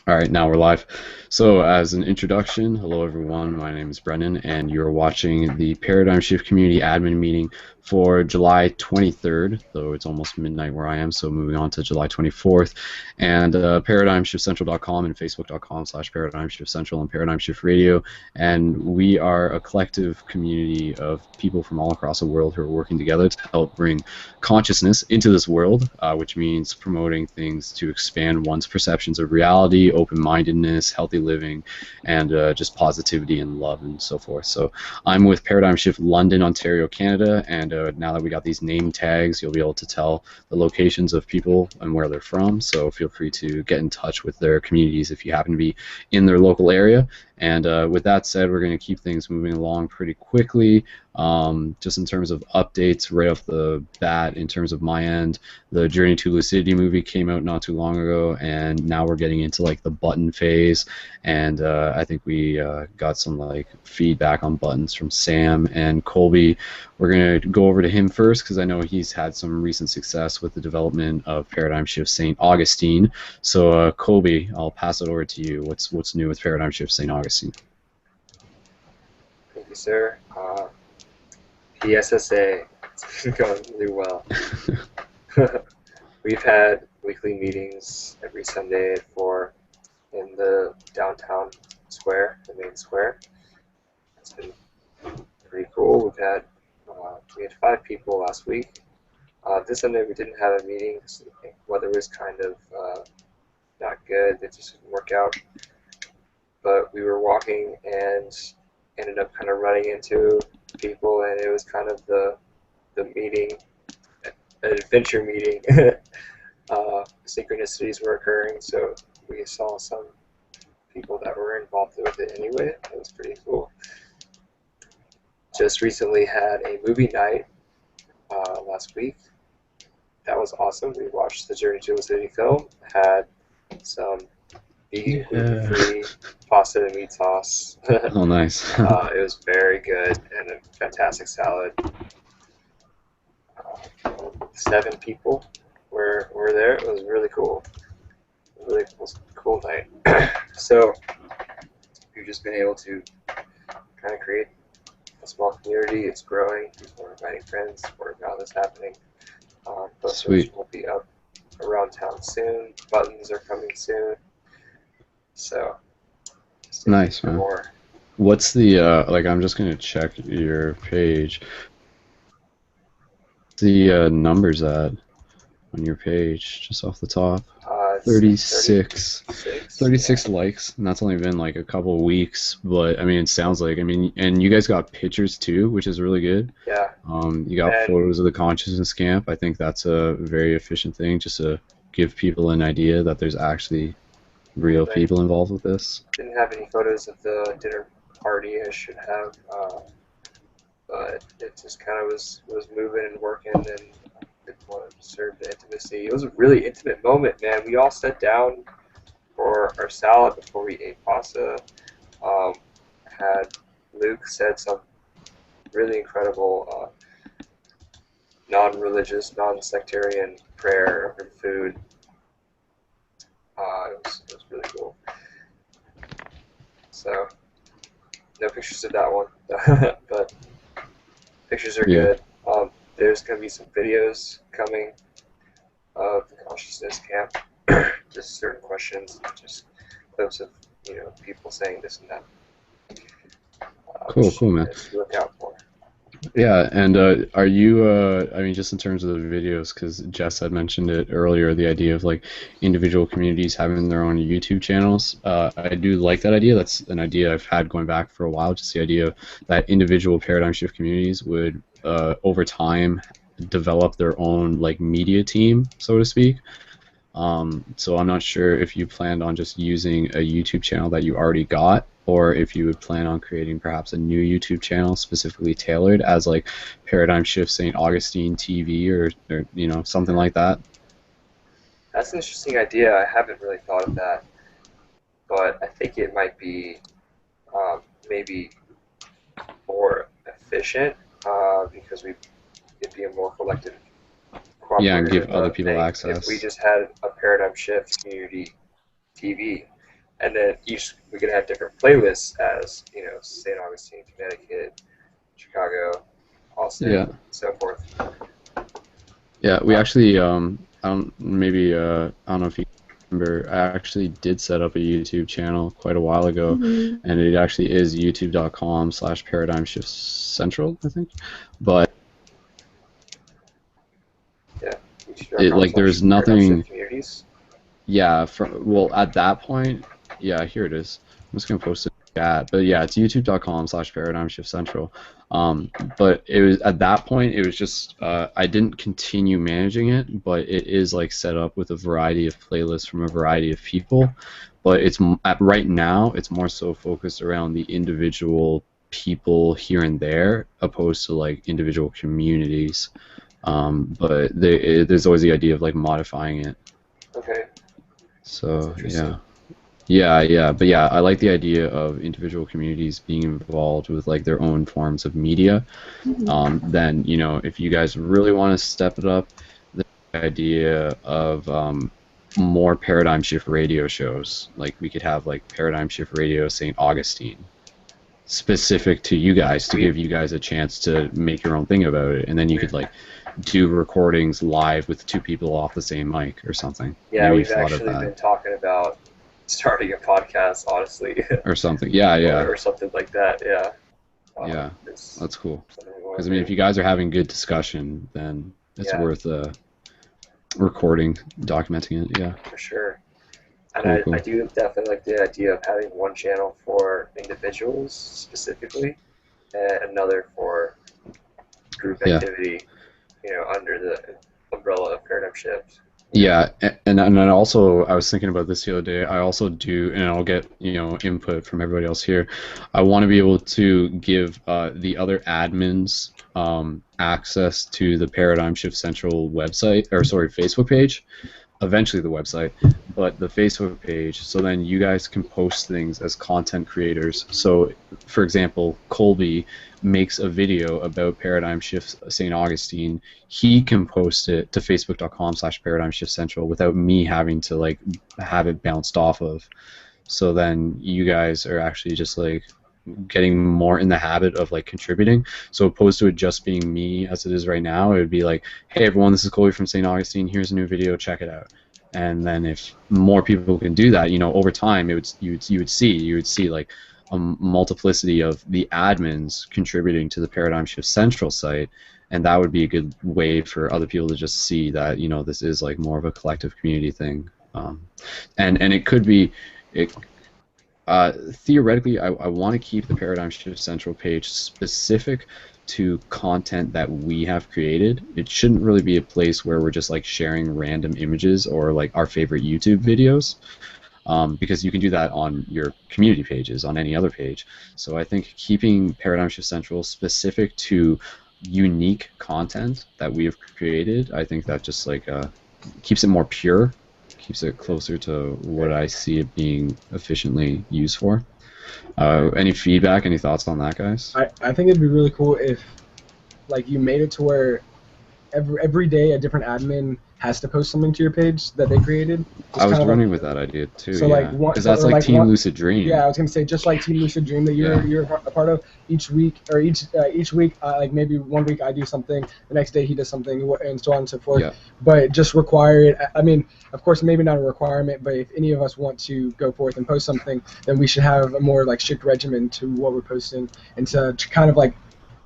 All right, now we're live. So, as an introduction, hello everyone. My name is Brennan, and you're watching the Paradigm Shift Community Admin meeting for July 23rd, though it's almost midnight where I am, so moving on to July 24th. And ParadigmShiftCentral.com and Facebook.com/ParadigmShiftCentral and Paradigm Shift Radio. And we are a collective community of people from all across the world who are working together to help bring consciousness into this world, which means promoting things to expand one's perceptions of reality, open-mindedness, healthy living, and just positivity and love and so forth. So I'm with Paradigm Shift London, Ontario, Canada, and now that we got these name tags, you'll be able to tell the locations of people and where they're from. So feel free to get in touch with their communities if you happen to be in their local area. And with that said, we're going to keep things moving along pretty quickly. Just in terms of updates right off the bat, in terms of my end, the Journey to Lucidity movie came out not too long ago, and now we're getting into like the button phase. And I think we got some like feedback on buttons from Sam and Colby. We're going to go over to him first because I know he's had some recent success with the development of Paradigm Shift St. Augustine. So Colby, I'll pass it over to you. What's new with Paradigm Shift St. Augustine? Thank you, sir. PSSA, it's been going really well. We've had weekly meetings every Sunday at 4 in the downtown square, the main square. It's been pretty cool. We had 5 people last week. This Sunday we didn't have a meeting because the weather was kind of not good. It just didn't work out. But we were walking and ended up kind of running into people, and it was kind of the meeting, an adventure meeting. Synchronicities were occurring, so we saw some people that were involved with it anyway. It was pretty cool. Just recently had a movie night last week. That was awesome. We watched the Journey to Lucidity film, had some vegan, gluten-free pasta and meat sauce. Oh, nice. It was very good and a fantastic salad. 7 people were there. It was really cool. Really cool night. So we've just been able to kind of create a small community. It's growing. People are inviting friends. Word of mouth is happening. Posters will be up around town soon. Buttons are coming soon. So nice, man. More. What's the like? I'm just gonna check your page. The numbers at on your page, just off the top. 36 likes, and that's only been like a couple of weeks, but I mean, it sounds like, and you guys got pictures too, which is really good. Yeah. You got photos of the consciousness camp. I think that's a very efficient thing, just to give people an idea that there's actually real people involved with this. Didn't have any photos of the dinner party. I should have, but it just kind of was moving and working, and didn't want to disturb the intimacy. It was a really intimate moment, man. We all sat down for our salad before we ate pasta. Had Luke said some really incredible non-religious, non-sectarian prayer over food. It was really cool. So, no pictures of that one, but pictures are good. There's going to be some videos coming of the consciousness camp, just certain questions, just clips of people saying this and that. Cool, man. Look out for. Yeah, and are you, I mean, just in terms of the videos, because Jess had mentioned it earlier, the idea of like individual communities having their own YouTube channels. I do like that idea. That's an idea I've had going back for a while, just the idea that individual paradigm shift communities would, over time, develop their own like media team, so to speak. So I'm not sure if you planned on just using a YouTube channel that you already got, or if you would plan on creating perhaps a new YouTube channel specifically tailored as like Paradigm Shift St. Augustine TV or something like that. That's an interesting idea. I haven't really thought of that, but I think it might be maybe more efficient because it'd be a more collective. Yeah, and give other people access. If we just had a Paradigm Shift community TV, and then we could have different playlists as St. Augustine, Connecticut, Chicago, Austin, Yeah. and so forth. Yeah, we actually I don't know if you remember, I actually did set up a YouTube channel quite a while ago, and it actually is youtube.com/paradigm shift central, I think. But Yeah, it like there's nothing. communities. Yeah, well, at that point, yeah, here it is. I'm just gonna post it in the chat. But yeah, it's youtube.com/paradigm shift central. But it was at that point, it was just I didn't continue managing it, but it is like set up with a variety of playlists from a variety of people. But right now, it's more so focused around the individual people here and there, opposed to like individual communities. But there's always the idea of like modifying it. Okay. So yeah, but yeah, I like the idea of individual communities being involved with like their own forms of media. Then if you guys really want to step it up, the idea of more paradigm shift radio shows, like we could have like paradigm shift radio St. Augustine, specific to you guys to give you guys a chance to make your own thing about it, and then you could like do recordings live with two people off the same mic or something. Yeah, Maybe we've actually been talking about starting a podcast, honestly. Or something. Yeah. Or something like that. Yeah. Yeah, that's cool. Because I mean, if you guys are having good discussion, then it's worth recording, documenting it. Yeah. For sure. And Cool. I do definitely like the idea of having one channel for individuals specifically, and another for group activity, under the umbrella of paradigm shift. Yeah, and also I was thinking about this the other day. I also do, and I'll get input from everybody else here. I want to be able to give the other admins access to the Paradigm Shift Central website, or sorry, Facebook page. Eventually the website, but the Facebook page, so then you guys can post things as content creators. So for example, Colby makes a video about Paradigm Shift St. Augustine. He can post it to facebook.com/paradigm shift central without me having to like have it bounced off of. So then you guys are actually just like getting more in the habit of like contributing. So opposed to it just being me as it is right now, it would be like, hey everyone, this is Colby from St. Augustine, here's a new video, check it out. And then if more people can do that, over time you would see like a multiplicity of the admins contributing to the Paradigm Shift Central site, and that would be a good way for other people to just see that this is like more of a collective community thing. And it could be theoretically, I want to keep the Paradigm Shift Central page specific to content that we have created. It shouldn't really be a place where we're just like sharing random images or like our favorite YouTube videos, because you can do that on your community pages, on any other page. So I think keeping Paradigm Shift Central specific to unique content that we have created, I think that just like keeps it more pure, keeps it closer to what I see it being efficiently used for. Any feedback, any thoughts on that, guys? I think it'd be really cool if like you made it to where every day a different admin has to post something to your page that they created. I was running with that idea too. So yeah. Because that's like Team Lucid Dream. Yeah, I was gonna say just like Team Lucid Dream that you're a part of. Each week or each week, like maybe one week I do something, the next day he does something, and so on and so forth. Yeah. But just require it. I mean, of course, maybe not a requirement, but if any of us want to go forth and post something, then we should have a more like strict regimen to what we're posting, and to kind of like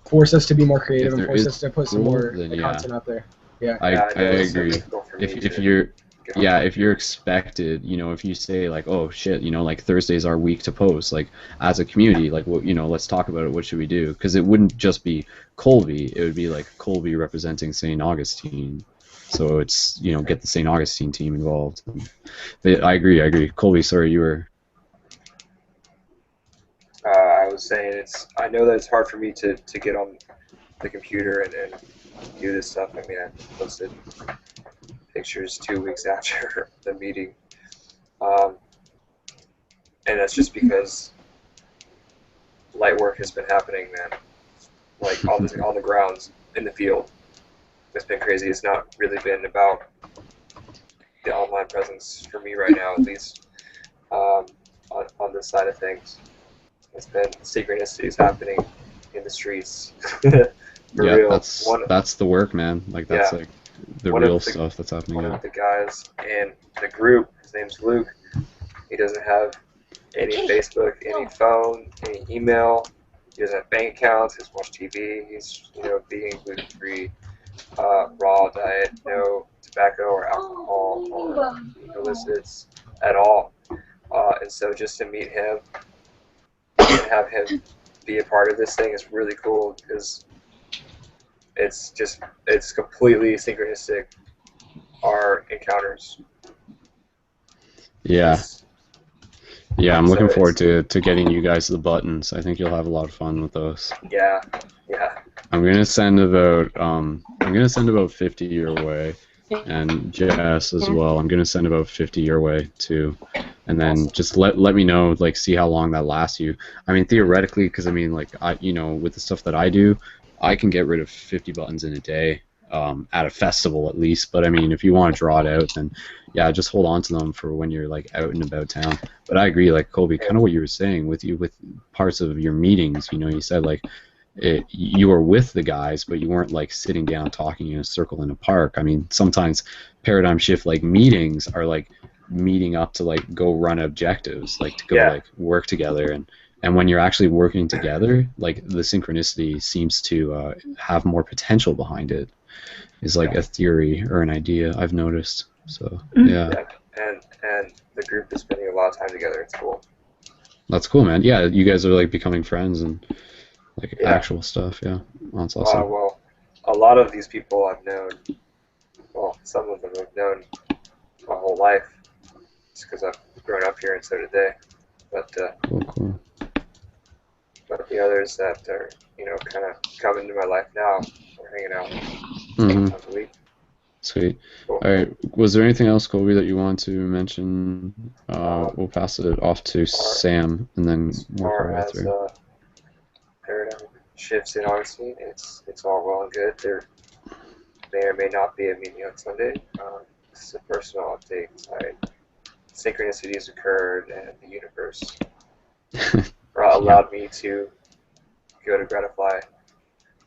force us to be more creative and force us to put some more content out there. Yeah. I agree. If you're expected, if you say like, oh shit, like Thursday's our week to post, like as a community, like what, let's talk about it. What should we do? Because it wouldn't just be Colby. It would be like Colby representing St. Augustine. So it's get the St. Augustine team involved. But I agree. Colby, sorry, you were. I was saying I know that it's hard for me to get on the computer and do this stuff. I mean, I posted pictures 2 weeks after the meeting, and that's just because light work has been happening, man. Like on the grounds in the field, it's been crazy. It's not really been about the online presence for me right now, at least. this side of things. It's been synchronicities happening in the streets. For Yeah, real. that's the work, man. Like that's Yeah. like the One of real the- stuff that's happening. One Yeah. of the guys in the group, his name's Luke. He doesn't have any Facebook, any phone, any email. He doesn't have bank accounts. He doesn't watch TV. He's vegan, gluten-free, raw diet, no tobacco or alcohol or illicits at all. And so just to meet him and have him be a part of this thing is really cool because it's completely synchronistic, our encounters. Yeah. It's- Yeah, I'm So looking it's- forward to getting you guys the buttons. I think you'll have a lot of fun with those. yeah. I'm gonna send about 50 your way, and Jess as well. I'm gonna send about 50 your way too, and then Awesome. just let me know, like, see how long that lasts you. I mean, theoretically, because I mean, like, with the stuff that I do, I can get rid of 50 buttons in a day, at a festival at least. But I mean, if you want to draw it out, then yeah, just hold on to them for when you're like out and about town. But I agree, like Colby, kind of what you were saying with parts of your meetings. You said like you were with the guys, but you weren't like sitting down talking in a circle in a park. I mean, sometimes paradigm shift like meetings are like meeting up to like go run objectives, like to go like work together, and when you're actually working together, like the synchronicity seems to have more potential behind it. Is like a theory or an idea I've noticed. So yeah. And the group is spending a lot of time together. It's cool. That's cool, man. Yeah, you guys are like becoming friends and like actual stuff. Yeah, that's awesome. Well, a lot of these people I've known. Well, some of them I've known my whole life. It's because I've grown up here and so did they. But Cool. but the others that are kind of coming into my life now, we're hanging out Mm-hmm. times a week. Sweet. Cool. All right. Was there anything else, Colby, that you want to mention? We'll pass it off to Sam, and then As work our far way as through. paradigm shifts in honesty, it's all well and good. There may or may not be a meeting on Sunday. This is a personal update. Synchronicities occurred, and the universe allowed me to go to Gratify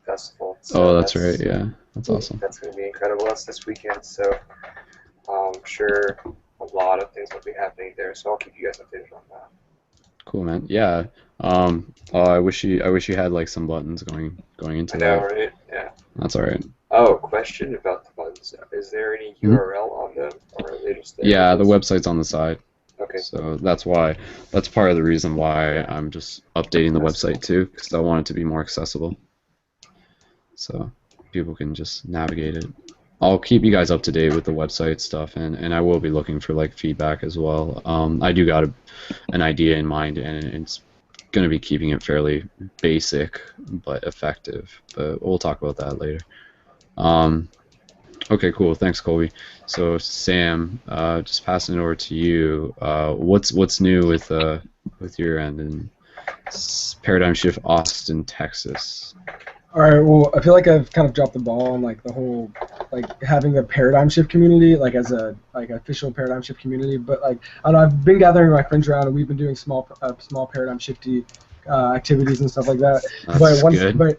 Festival. So that's right. Yeah, that's awesome. That's going to be incredible. That's this weekend, so I'm sure a lot of things will be happening there. So I'll keep you guys updated on that. Cool, man. Yeah. I wish you had like some buttons going into I know, that. right? Yeah. That's all right. Oh, question about the buttons. Is there any URL on them, or are they just there? Yeah, the website's on the side. Okay. So that's part of the reason why I'm just updating the website too, because I want it to be more accessible, so people can just navigate it. I'll keep you guys up to date with the website stuff, and I will be looking for like feedback as well. I do got an idea in mind, and it's going to be keeping it fairly basic but effective. But we'll talk about that later. Okay, cool. Thanks, Colby. So Sam, just passing it over to you. What's new with your end in Paradigm Shift Austin, Texas? All right. Well, I feel like I've kind of dropped the ball on like the whole like having the paradigm shift community like as a like official paradigm shift community. But like I don't know, I've been gathering my friends around and we've been doing small paradigm shifty activities and stuff like that. That's good. But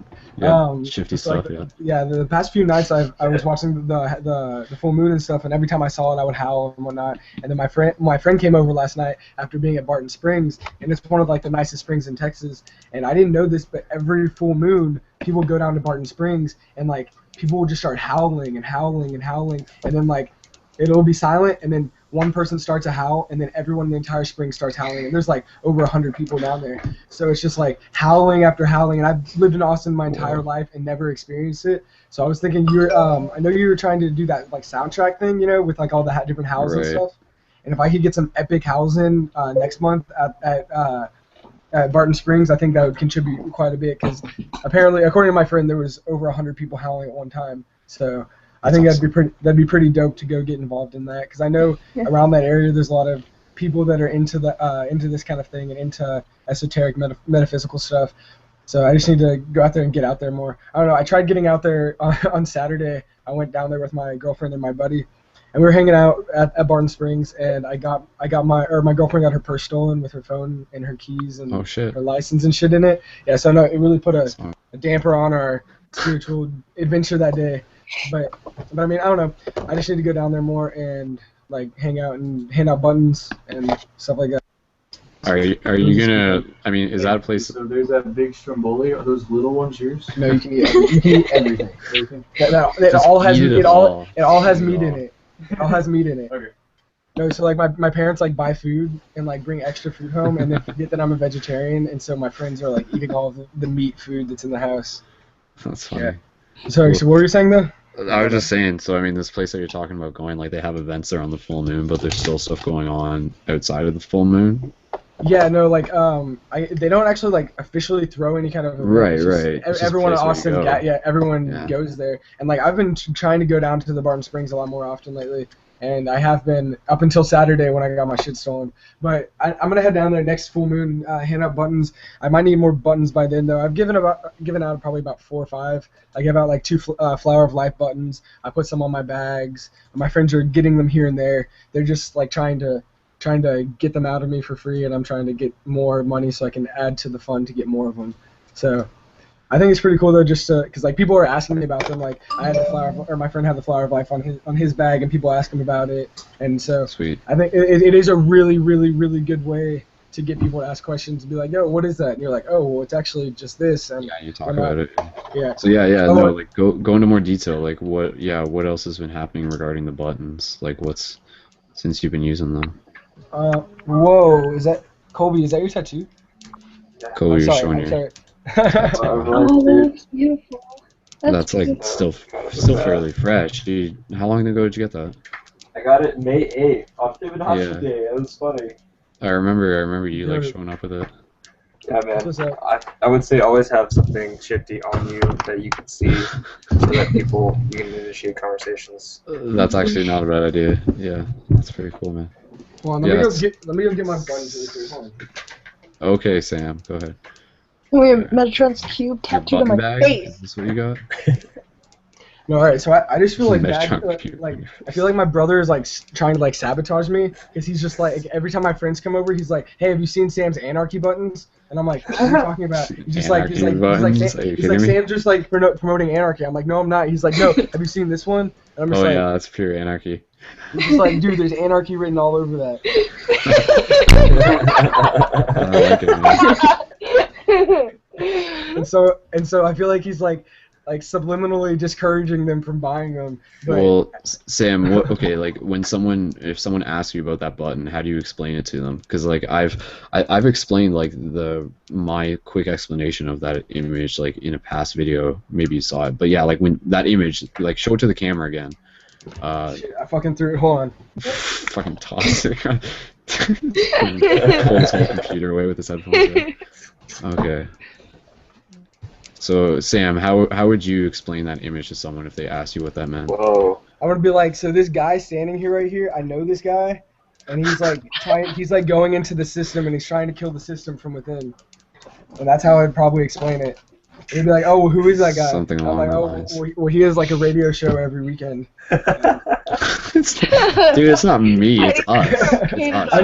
shifty so, stuff. like, yeah. The past few nights I was watching the full moon and stuff, and every time I saw it, I would howl and whatnot. And then my friend came over last night after being at Barton Springs, and it's one of like the nicest springs in Texas. And I didn't know this, but every full moon, people go down to Barton Springs, and like people will just start howling and howling and howling, and then like it'll be silent, and then one person starts a howl, and then everyone in the entire spring starts howling, and there's like over 100 people down there. So it's just like howling after howling, and I've lived in Austin my entire life and never experienced it. So I was thinking I know you were trying to do that like soundtrack thing, with like all the different howls and stuff. And if I could get some epic howls in next month at Barton Springs, I think that would contribute quite a bit, because apparently, according to my friend, there was over 100 people howling at one time. So I think that'd be pretty dope to go get involved in that, because I know around that area there's a lot of people that are into this kind of thing and into esoteric metaphysical stuff. So I just need to go out there and get out there more. I don't know. I tried getting out there on Saturday. I went down there with my girlfriend and my buddy, and we were hanging out at Barton Springs, and I got my girlfriend got her purse stolen with her phone and her keys and Oh shit. her license and shit in it. Yeah, so no, it really put Smart. a damper on our spiritual adventure that day. But I mean, I don't know. I just need to go down there more and like hang out and hand out buttons and stuff like that. Are you gonna? I mean, is that a place? So there's that big stromboli. Are those little ones yours? No, you can eat everything. Everything. No, it Just all has eat it it all. all has meat in it. It all has meat in it. Okay. No, so like my parents like buy food and like bring extra food home, and then forget that I'm a vegetarian, and so my friends are like eating all of the meat food that's in the house. That's funny. Yeah. Sorry, so what were you saying though? I was just saying. So I mean, this place that you're talking about going, like they have events there on the full moon, but there's still stuff going on outside of the full moon. Yeah, no, like they don't actually like officially throw any kind of event. Right, It's just right. It's just a Everyone in place where you Austin, go. everyone Yeah. goes there, and like I've been trying to go down to the Barton Springs a lot more often lately, and I have been up until Saturday when I got my shit stolen. But I'm gonna head down there next full moon, hand out buttons. I might need more buttons by then though. I've given out probably about 4 or 5. I give out like 2 Flower of Life buttons. I put some on my bags. My friends are getting them here and there. They're just like trying to get them out of me for free, and I'm trying to get more money so I can add to the fund to get more of them. So I think it's pretty cool though, just because like people are asking me about them. Like I had my friend had the Flower of Life on his bag, and people ask him about it, and so Sweet. I think it is a really really really good way to get people to ask questions and be like, yo, what is that? And you're like, oh, well, it's actually just this. And Yeah, you talk about it. yeah. So yeah, Oh, no, like go into more detail. Like what else has been happening regarding the buttons? Like what's since you've been using them? Whoa, is that Colby? Is that your tattoo? Kobe, I'm you're sorry. showing I'm your. sorry. Oh, that's beautiful. That's like beautiful. still fairly fresh. Dude, how long ago did you get that? I got it May 8th on Tim and Hasha Yeah. Day. It was funny. I remember you like Dude. showing up with it. Yeah, man. What's up? I would say always have something shifty on you that you can see so that you can initiate conversations. That's actually not a bad idea. Yeah, that's pretty cool, man. Hold on, Yes. let me go get my buttons really quick. Hold on. Okay, Sam, go ahead. We have Metatron's cube Your tattooed on button my bag? face. Is this what you got? No, all right. So I just feel like Metatron bad, cube. like I feel like my brother is like trying to like sabotage me because he's just like every time my friends come over, he's like, "Hey, have you seen Sam's anarchy buttons?" And I'm like, "What are you talking about?" He's just like Anarchy buttons? Are you he's like kidding me? Sam's just like promoting anarchy. I'm like, "No, I'm not." He's like, "No, have you seen this one?" And I'm just Oh like, yeah, that's pure anarchy. he's just like, "Dude, there's anarchy written all over that." I like it, man. And so I feel like he's like subliminally discouraging them from buying them. But Well, Sam, okay, like if someone asks you about that button, how do you explain it to them? Because like I've explained like my quick explanation of that image like in a past video, maybe you saw it, but yeah, like when that image, like show it to the camera again. shit, I fucking threw it. Hold on. Fucking toss it. Pull his whole computer away with his headphones. Right? Okay. So Sam, how would you explain that image to someone if they asked you what that meant? Whoa. I would be like, so this guy standing here right here, I know this guy, and he's like going into the system and he's trying to kill the system from within. And that's how I'd probably explain it. He'd be like, oh, well, who is that guy? Something I'm along like, those oh, lines. well, he has like a radio show every weekend. Dude, it's not me, it's us. It's us. I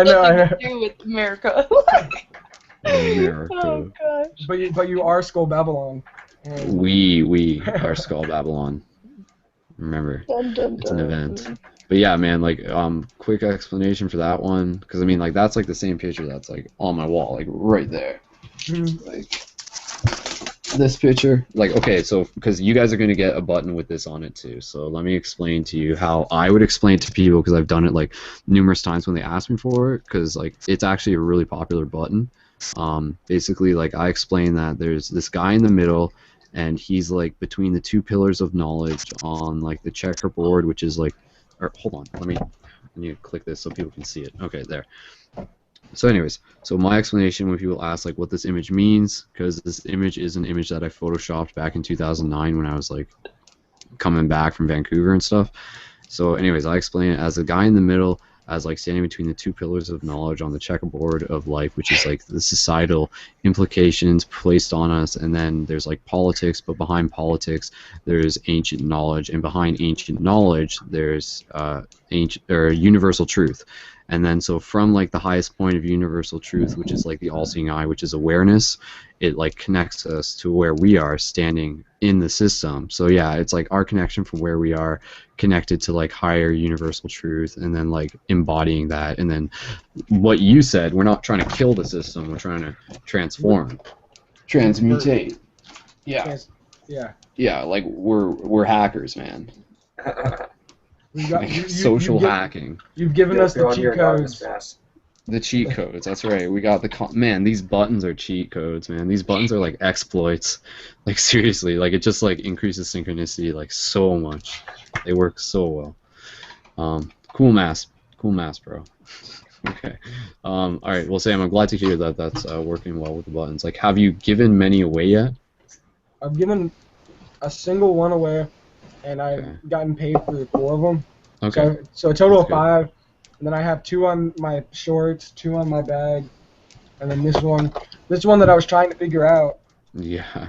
know. To do with America. America. Oh gosh. But you are Skull Babylon. And We are Skull Babylon. Remember, Dun, dun, it's an dun. event. But yeah, man, like quick explanation for that one, because I mean, like that's like the same picture that's like on my wall, like right there. Like this picture, like okay, so because you guys are gonna get a button with this on it too, so let me explain to you how I would explain it to people, because I've done it like numerous times when they ask me for it, because like it's actually a really popular button. Basically, like I explain that there's this guy in the middle, and he's like between the 2 pillars of knowledge on like the checkerboard, which is like, or hold on, I need to click this so people can see it. Okay, there. So anyways, so my explanation when people ask like what this image means, because this image is an image that I photoshopped back in 2009 when I was like coming back from Vancouver and stuff. So anyways, I explain it as the guy in the middle as like standing between the two pillars of knowledge on the checkerboard of life, which is like the societal implications placed on us, and then there's like politics, but behind politics there's ancient knowledge, and behind ancient knowledge there's ancient or universal truth. And then so from like the highest point of universal truth, which is like the all-seeing eye, which is awareness, it like connects us to where we are standing in the system. So yeah, it's like our connection from where we are connected to like higher universal truth, and then like embodying that. And then what you said, we're not trying to kill the system, we're trying to transform, transmutate. Yeah. Yeah. Yeah, like we're hackers, man. We got, Social hacking. You've given us the on cheat your codes. anonymous The cheat codes, that's right. We got the man. These buttons are cheat codes, man. These buttons are like exploits. Like seriously, like it just like increases synchronicity like so much. They work so well. Cool mask, bro. Okay. All right. Well, Sam, I'm glad to hear that that's working well with the buttons. Like, have you given many away yet? I've given a single one away, and I've gotten paid for 4 of them. Okay. So a total That's of 5. And then I have 2 on my shorts, 2 on my bag, and then this one that I was trying to figure out. Yeah.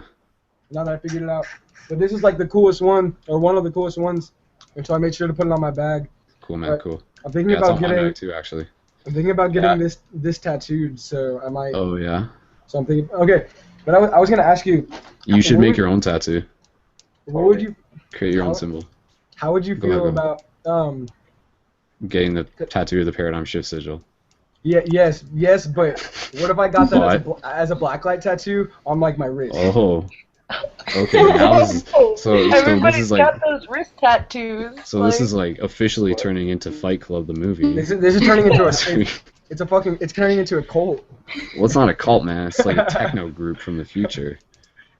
Now that I figured it out. But this is like the coolest one, or one of the coolest ones, and so I made sure to put it on my bag. Cool, man. Cool. I'm thinking Yeah, it's about on my getting. bag too, actually. I'm thinking about getting this tattooed, so I might. Oh yeah. So I'm thinking. Okay, but I was gonna ask you. You should make your own tattoo. What would you? Create your own symbol. How would you feel about getting the tattoo of the paradigm shift sigil? Yeah. Yes. But what if I got that as a blacklight tattoo on like my wrist? Oh. Okay. Now this is, so this is like. got those wrist tattoos. So this is like officially turning into Fight Club the movie. This is turning into it's turning into a cult. Well, it's not a cult, man. It's like a techno group from the future.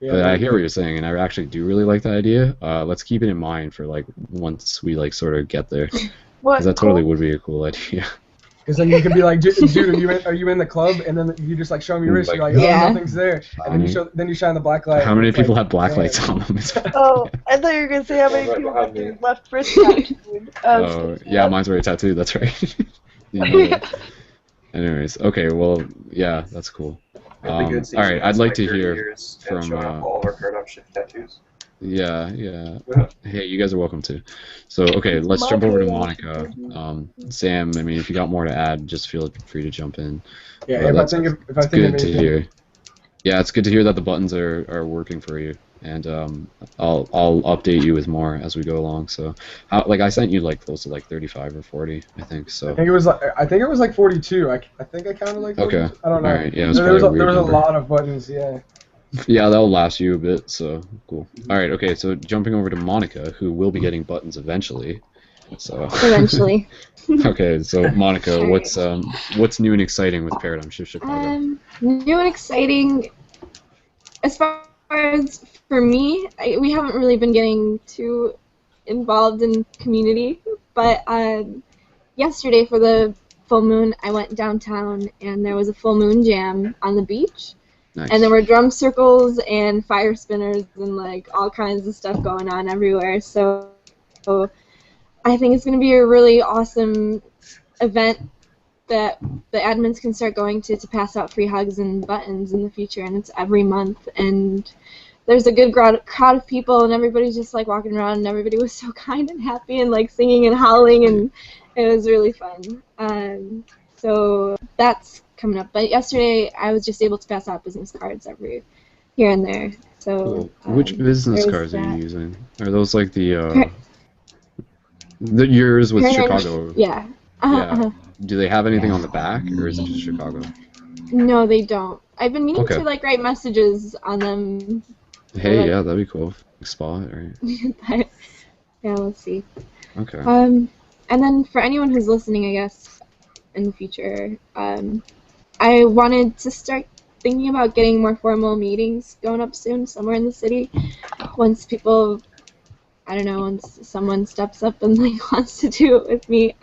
Yeah, but I hear what you're saying, and I actually do really like that idea. Let's keep it in mind for like once we like sort of get there, because that totally would be a cool idea. Because then you can be like, dude, are you in the club? And then you just like show me your wrist. You're like, oh, nothing's there. And then you shine the black light. How many people have black lights on them? Oh, I thought you were gonna say how many people have their left wrist tattooed. Oh, yeah, mine's already tattooed. That's right. Anyways, okay, well, yeah, that's cool. All right, I'd like to hear from all of our paradigm shift tattoos. Yeah. Hey, you guys are welcome to. So, okay, let's jump over to Monica. Sam, I mean, if you got more to add, just feel free to jump in. Yeah, if I think it's good to hear. Yeah, it's good to hear that the buttons are working for you, and I'll update you with more as we go along. So, like I sent you like close to like 35 or 40, I think. So. I think it was like 42. I think I counted like 42. Okay. I don't know. All right. Yeah, there was a lot of buttons. Yeah. Yeah, that'll last you a bit, so cool. All right, okay, so jumping over to Monica, who will be getting buttons eventually. So eventually. Okay, so Monica, what's new and exciting with Paradigm Shift Chicago? New and exciting, as far as for me, we haven't really been getting too involved in community, but yesterday for the full moon, I went downtown and there was a full moon jam on the beach. Nice. And there were drum circles and fire spinners and like all kinds of stuff going on everywhere. So I think it's going to be a really awesome event that the admins can start going to pass out free hugs and buttons in the future. And it's every month. And there's a good crowd of people and everybody's just like walking around and everybody was so kind and happy and like singing and howling and it was really fun. So that's coming up. But yesterday I was just able to pass out business cards every here and there. So cool. Which business cards are you using? Are those like the yours with Chicago? Yeah. Do they have anything on the back, or is it just Chicago? No, they don't. I've been meaning to like write messages on them. Hey, like, yeah, that'd be cool. Spot, right? But, yeah, let's see. Okay. And then for anyone who's listening, I guess, in the future, I wanted to start thinking about getting more formal meetings going up soon somewhere in the city. Once people, I don't know, once someone steps up and like wants to do it with me.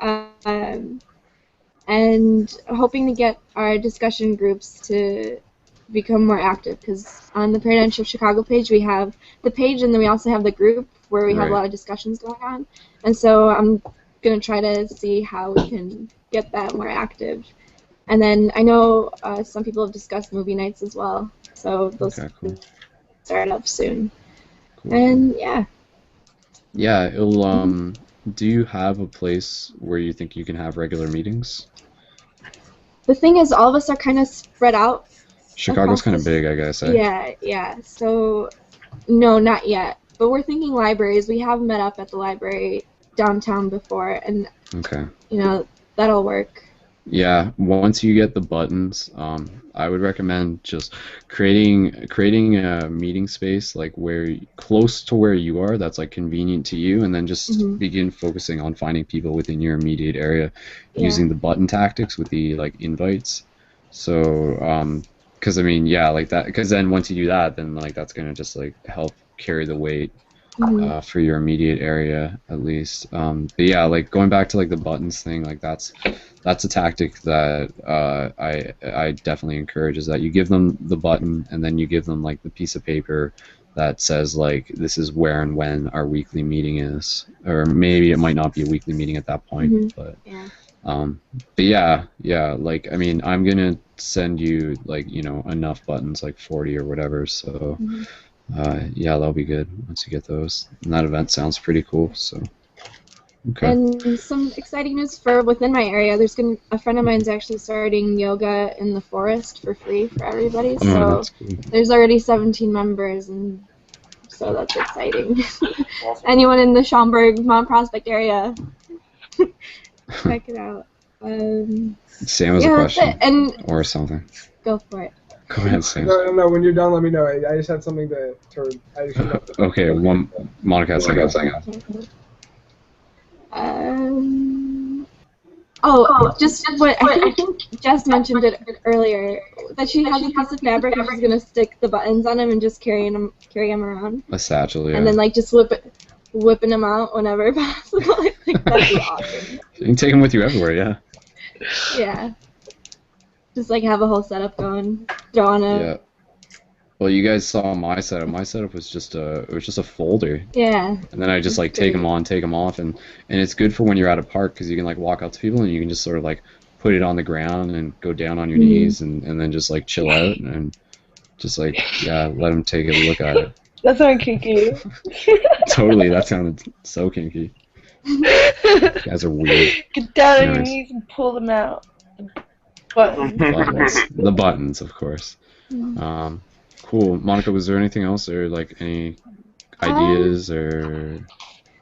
And hoping to get our discussion groups to become more active, because on the Paradigm Shift Chicago page we have the page and then we also have the group where we have a lot of discussions going on. And so I'm gonna try to see how we can get that more active. And then I know some people have discussed movie nights as well, so those Cool. start up soon. Cool. And yeah. Yeah, it'll. Do you have a place where you think you can have regular meetings? The thing is, all of us are kind of spread out. Chicago's kind of big, I guess. Yeah. So, no, not yet. But we're thinking libraries. We have met up at the library downtown before, and that'll work. Yeah, once you get the buttons, I would recommend just creating a meeting space like close to where you are, that's like convenient to you, and then just begin focusing on finding people within your immediate area using the button tactics with the like invites. So, because I mean, yeah, like that. Because then once you do that, then like that's gonna just like help carry the weight for your immediate area at least. But yeah, like going back to like the buttons thing, like that's a tactic that I definitely encourage, is that you give them the button and then you give them like the piece of paper that says like this is where and when our weekly meeting is, or maybe it might not be a weekly meeting at that point, but yeah, like I mean I'm gonna send you like enough buttons, like 40 or whatever, so yeah, that'll be good once you get those. And that event sounds pretty cool, so. Okay. And some exciting news for within my area. A friend of mine's actually starting yoga in the forest for free for everybody. So that's cool. There's already 17 members, and so that's exciting. Anyone in the Schaumburg, Mount Prospect area, check it out. Sam has a question or something. Go for it. Go ahead, Sam. No, when you're done, let me know. I just had something to okay, Monica had something. Just what I think Jess mentioned it earlier, that she has a piece of fabric and she's gonna stick the buttons on them and just carry them around. A satchel, yeah. And then like just whipping them out whenever possible. I think that's awesome. You can take them with you everywhere, yeah. Yeah. Just like have a whole setup going. Throw on a. Yeah. Well, you guys saw my setup. My setup was just a folder. Yeah. And then I just like take them on, take them off, and it's good for when you're at a park because you can like walk up to people and you can just sort of like put it on the ground and go down on your knees and then just like chill out and just like let them take a look at it. That sounded kinky. Totally, that sounded so kinky. You guys are weird. Get down on your knees and pull them out. Buttons. The buttons, of course. Cool. Monica, was there anything else, or like any ideas, or?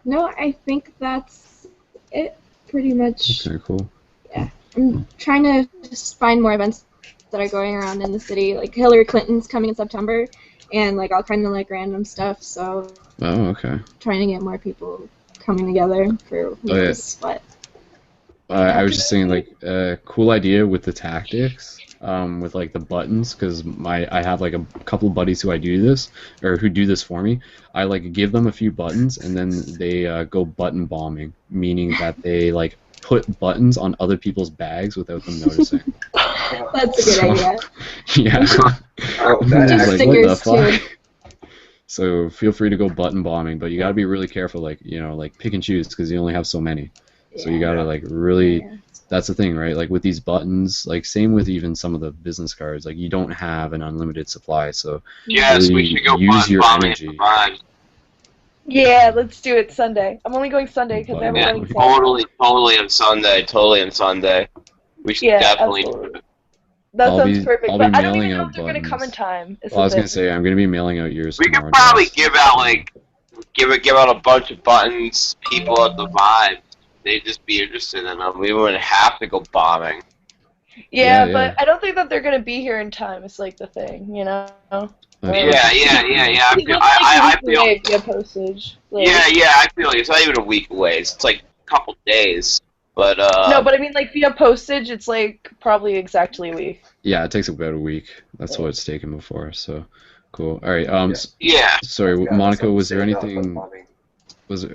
No, I think that's it, pretty much. Okay, cool. Yeah, I'm trying to just find more events that are going around in the city. Like Hillary Clinton's coming in September, and like all kind of like random stuff. So. Oh, okay. Trying to get more people coming together for this, but. I was just saying, like, cool idea with the tactics, with like the buttons, because I have like a couple of buddies who do this for me. I like give them a few buttons, and then they go button bombing, meaning that they like put buttons on other people's bags without them noticing. That's a good idea. Yeah. Just like, stickers what the fuck? too. So feel free to go button bombing, but you gotta be really careful, like like pick and choose, because you only have so many. So you gotta like really, that's the thing, right? Like with these buttons, like same with even some of the business cards, like you don't have an unlimited supply, so yes, we should go use your energy. Yeah, let's do it Sunday. I'm only going Sunday because I have a wedding. Totally on Sunday. We should definitely do it. That sounds perfect, but I don't even know out if they're going to come in time. Well, I was going to say, I'm going to be mailing out yours tomorrow. We could probably give out, like, give out a bunch of buttons, people at the vibe. They'd just be interested in them. We wouldn't have to go bombing. Yeah, but I don't think that they're going to be here in time. It's like the thing, you know? Okay. Yeah. I feel. Via postage. Like, yeah. I feel like it's not even a week away. It's like a couple days. But no, but I mean, like via postage, it's like probably exactly a week. Yeah, it takes about a week. That's what it's taken before. So, cool. All right. Yeah. Sorry, Monica. Was there anything?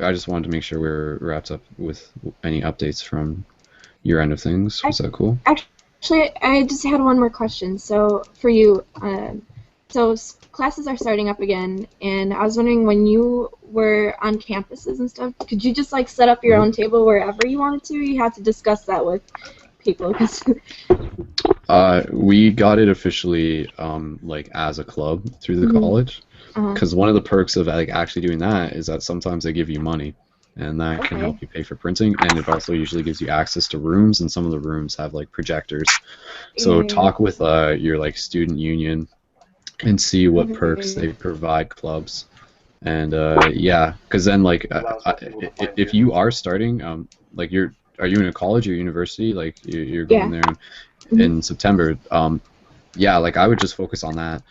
I just wanted to make sure we were wrapped up with any updates from your end of things. Was that cool? Actually, I just had one more question. So for you, so classes are starting up again, and I was wondering, when you were on campuses and stuff, could you just like set up your own table wherever you wanted to? You had to discuss that with people. We got it officially like as a club through the college, because one of the perks of like actually doing that is that sometimes they give you money, and that can help you pay for printing, and it also usually gives you access to rooms, and some of the rooms have like projectors. So talk with your like student union and see what perks they provide clubs, and yeah, because then like if you are starting like are you in a college or university, like you're going there in September, yeah, like I would just focus on that,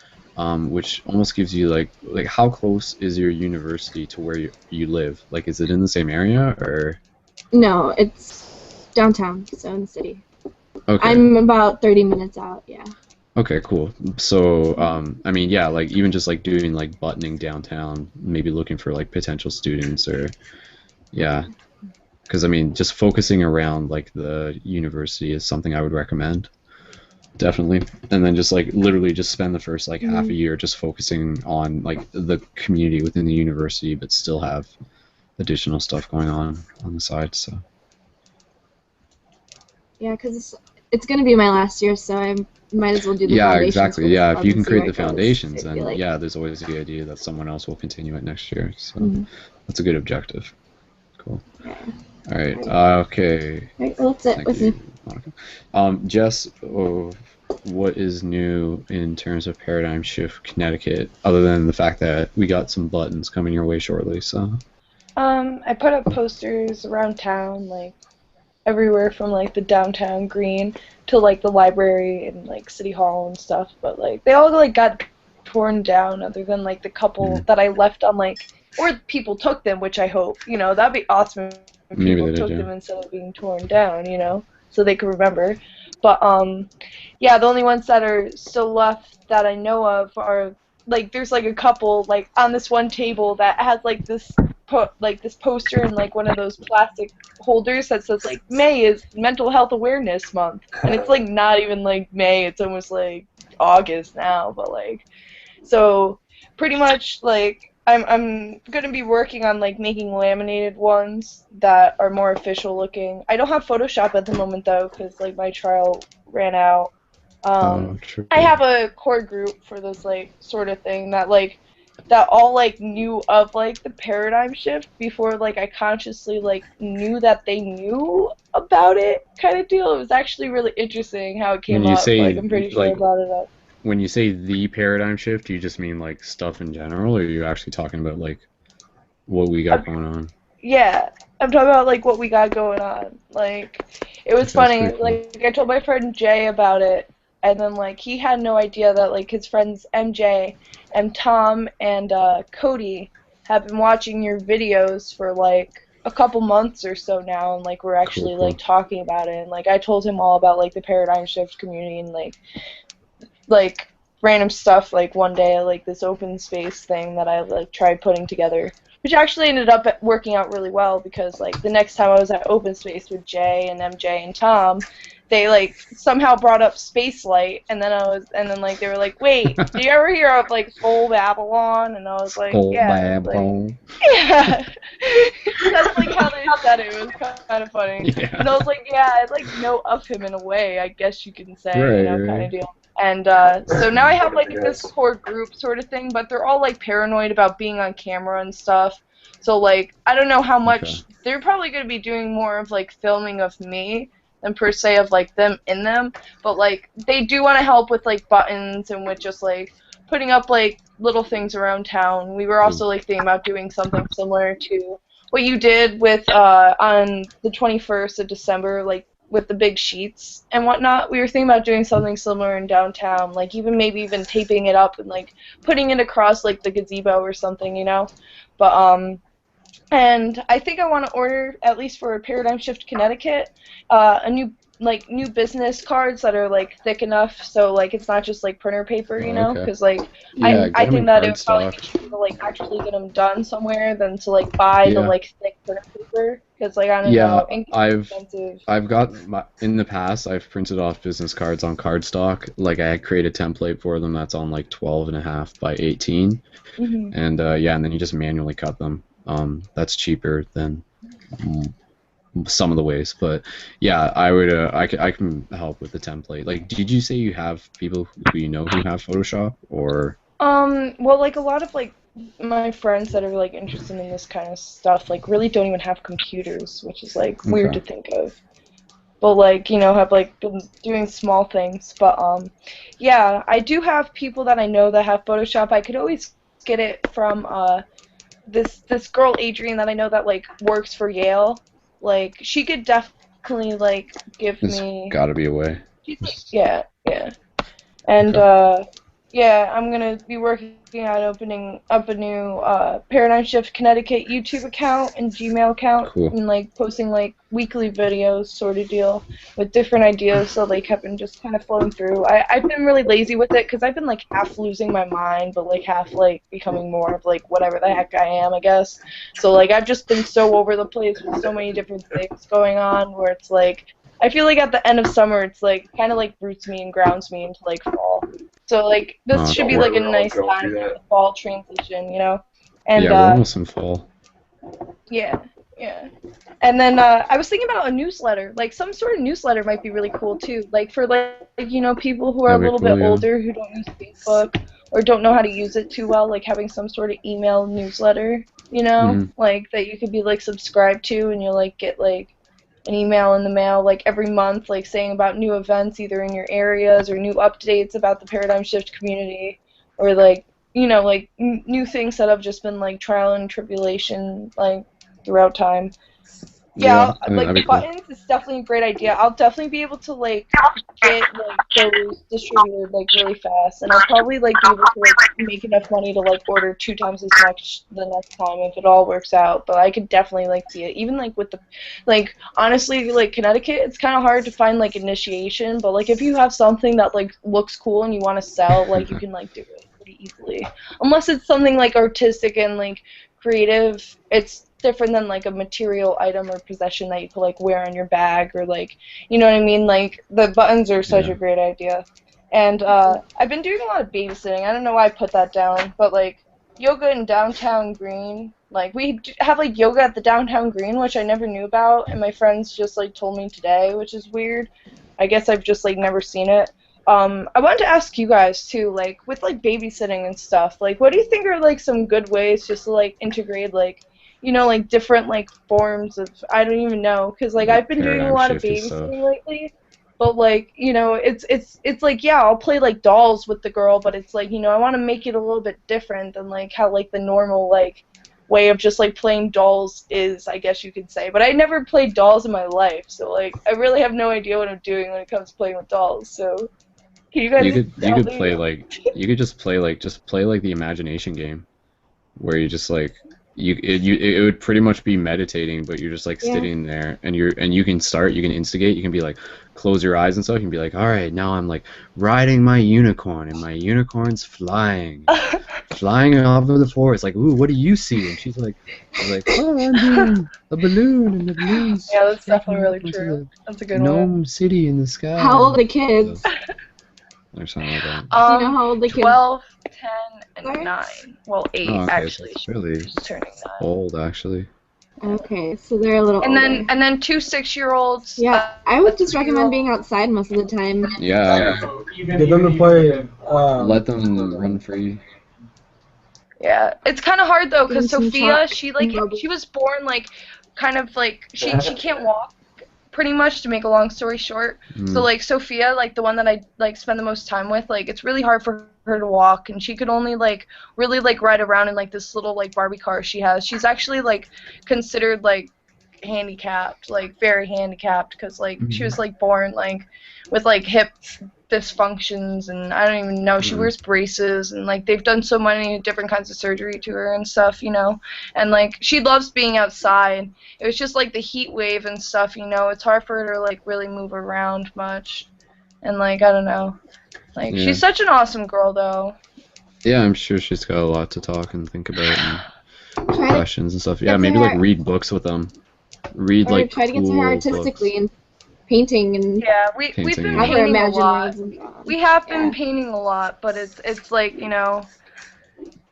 which almost gives you like how close is your university to where you live? Like, is it in the same area or? No, it's downtown, so in the city. Okay. I'm about 30 minutes out, yeah. Okay, cool. So, I mean, yeah, like even just like doing like buttoning downtown, maybe looking for like potential students or, yeah, because I mean, just focusing around like the university is something I would recommend, definitely. And then just like literally just spend the first like half a year just focusing on like the community within the university, but still have additional stuff going on the side. So. Yeah, because it's going to be my last year, so I might as well do the foundations. Yeah, exactly. Yeah, if you can create the foundations, then like, yeah, there's always the idea that someone else will continue it next year. So that's a good objective. Cool. Yeah. All right. Okay. All right, well, that's it with me. Jess, what is new in terms of Paradigm Shift Connecticut, other than the fact that we got some buttons coming your way shortly? So. I put up posters around town, like everywhere from like the downtown green to like the library and like city hall and stuff, but like they all like got torn down, other than like the couple that I left on, like, or people took them, which I hope, you know, that'd be awesome if people took them instead of being torn down, you know, so they could remember. But yeah, the only ones that are still left that I know of are like, there's like a couple like on this one table that has like this poster in like one of those plastic holders that says like May is Mental Health Awareness Month, and it's like not even like May, it's almost like August now, but like, so pretty much like I'm gonna be working on like making laminated ones that are more official looking. I don't have Photoshop at the moment though, because like my trial ran out. I have a core group for this like sort of thing that like that all like knew of like the paradigm shift before like I consciously like knew that they knew about it, kind of deal. It was actually really interesting how it came up. Like, I'm pretty sure I brought it up. When you say the paradigm shift, do you just mean like stuff in general, or are you actually talking about like what we got going on? Yeah, I'm talking about like what we got going on. Like, it was funny. Cool. Like, I told my friend Jay about it, and then like he had no idea that like his friends MJ and Tom and Cody have been watching your videos for like a couple months or so now, and like we're actually like talking about it, and like I told him all about like the paradigm shift community and like random stuff, like one day like this open space thing that I like tried putting together, which actually ended up working out really well, because like the next time I was at open space with Jay and MJ and Tom, they like somehow brought up Spacelight, and then like they were like, wait, do you ever hear of like Skull Babylon? And I was like, yeah, like, yeah. That's like how they said it. It was kind of funny. Yeah. And I was like, yeah, I like know of him in a way, I guess you can say, you know, kind of deal. And so now I have like this core group sort of thing, but they're all like paranoid about being on camera and stuff. So like I don't know how much they're probably going to be doing more of like filming of me than per se of like them in them, but like they do want to help with like buttons and with just like putting up like little things around town. We were also like thinking about doing something similar to what you did with on the 21st of December, like with the big sheets and whatnot. We were thinking about doing something similar in downtown, like maybe even taping it up and like putting it across like the gazebo or something, you know. But and I think I want to order, at least for Paradigm Shift Connecticut, a new like new business cards that are like thick enough so like it's not just like printer paper, you Oh, know? okay. Because like Yeah, I get them think in that it would probably cardstock. be cheaper to like actually get them done somewhere than to like buy the Yeah. like thick printer paper. Because like I don't Yeah, know, ink is I've expensive. I've got in the past I've printed off business cards on cardstock. Like I create a template for them that's on like 12.5 by 18, Hmm. and yeah, and then you just manually cut them. That's cheaper than mm, some of the ways, but yeah, I can help with the template. Like, did you say you have people who you know who have Photoshop or? Well, like a lot of like my friends that are like interested in this kind of stuff like really don't even have computers, which is like weird Okay. to think of. But like have like been doing small things. But yeah, I do have people that I know that have Photoshop. I could always get it from this girl Adrienne that I know that like works for Yale. Like she could definitely like give There's me. got to be a way. She's like, yeah, yeah. And Okay. yeah, I'm gonna be working on opening up a new Paradigm Shift Connecticut YouTube account and Gmail account, Cool. and like posting like weekly videos, sort of deal, with different ideas. So like have been just kind of flowing through. I've been really lazy with it because I've been like half losing my mind, but like half like becoming more of like whatever the heck I am, I guess. So like I've just been so over the place with so many different things going on, where it's like I feel like at the end of summer, it's like kind of like roots me and grounds me into like fall. So like this Oh, should be cool. like a We're all nice going time through for that. the fall transition, you know? And Yeah, we're almost in fall. yeah, yeah. And then I was thinking about a newsletter. Like some sort of newsletter might be really cool too. Like for like people who are a That'd be little bit cool, yeah. older who don't use Facebook or don't know how to use it too well, like having some sort of email newsletter, Hmm. like that you could be like subscribed to and you'll like get like an email in the mail like every month like saying about new events either in your areas or new updates about the Paradigm Shift community or like like new things that have just been like trial and tribulation like throughout time. Yeah, Yeah, I think like that'd the be cool. buttons is definitely a great idea. I'll definitely be able to like get like those distributed like really fast, and I'll probably like be able to like make enough money to like order 2 times as much the next time if it all works out. But I could definitely like see it, even like with the like honestly like Connecticut, it's kind of hard to find like initiation, but like if you have something that like looks cool and you want to sell, like you can like do it pretty easily, unless it's something like artistic and like creative. It's different than like a material item or possession that you could like wear on your bag or like you know what I mean. Like the buttons are such Yeah. a great idea. And I've been doing a lot of babysitting. I don't know why I put that down, but like yoga in downtown Green, like we have like yoga at the downtown Green, which I never knew about, and my friends just like told me today, which is weird. I guess I've just like never seen it. I wanted to ask you guys too, like with like babysitting and stuff, like what do you think are like some good ways just to like integrate like like different like forms of I don't even know because like Like I've been doing a paradigm lot of shifty stuff. babysitting lately, but like it's like yeah I'll play like dolls with the girl, but it's like I want to make it a little bit different than like how like the normal like way of just like playing dolls is, I guess you could say. But I never played dolls in my life, so like I really have no idea what I'm doing when it comes to playing with dolls. So can you You guys could tell me? play like you could just play like the imagination game where you just like it would pretty much be meditating, but you're just like Yeah. sitting there and you can start, you can instigate, you can be like close your eyes and stuff, you can be like, all right, now I'm like riding my unicorn and my unicorn's flying over the forest. Like, ooh, what do you see? And she's like, oh, I'm seeing a balloon and the balloon's Yeah, that's taking definitely me really up into true. the That's a good one. gnome city in the sky. How old are the kids? Or something like that. Do you know how old the kids 12, 10, and are? 9. Well, 8 Oh, okay, so actually. it's really She's turning 9. old, actually. Okay, so they're a little And older. then 2 6-year-olds. Yeah, I would a just recommend 3-year-old. being outside most of the time. Yeah, Get them to play. let them run free. Yeah, it's kind of hard though, cause Give 'em some Sophia, chalk she was born like, kind of like she can't walk, pretty much to make a long story short. So Mm. like Sophia, like the one that I like spend the most time with, like it's really hard for her to walk, and she could only like really like ride around in like this little like Barbie car she has. She's actually like considered like handicapped, like very handicapped, cause like she was like born like with like hip dysfunctions, and I don't even know. She wears braces, and like they've done so many different kinds of surgery to her and stuff, you know. And like she loves being outside. It was just like the heat wave and stuff, you know. It's hard for her to like really move around much, and like I don't know. Like she's such an awesome girl, though. Yeah, I'm sure she's got a lot to talk and think about and questions and stuff. Yeah, maybe like read books with them. Read like try to get to her artistically and painting and we've been painting painting a lot. and We have been painting a lot, but it's like, you know,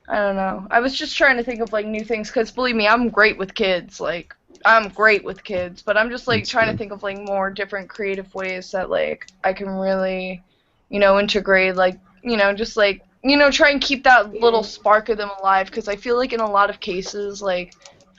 I don't know. I was just trying to think of like new things, because believe me, I'm great with kids. Like I'm great with kids, but I'm just like trying to think of like more different creative ways that like I can really, you know, integrate, like, you know, just like, you know, try and keep that little spark of them alive, because I feel like in a lot of cases, like,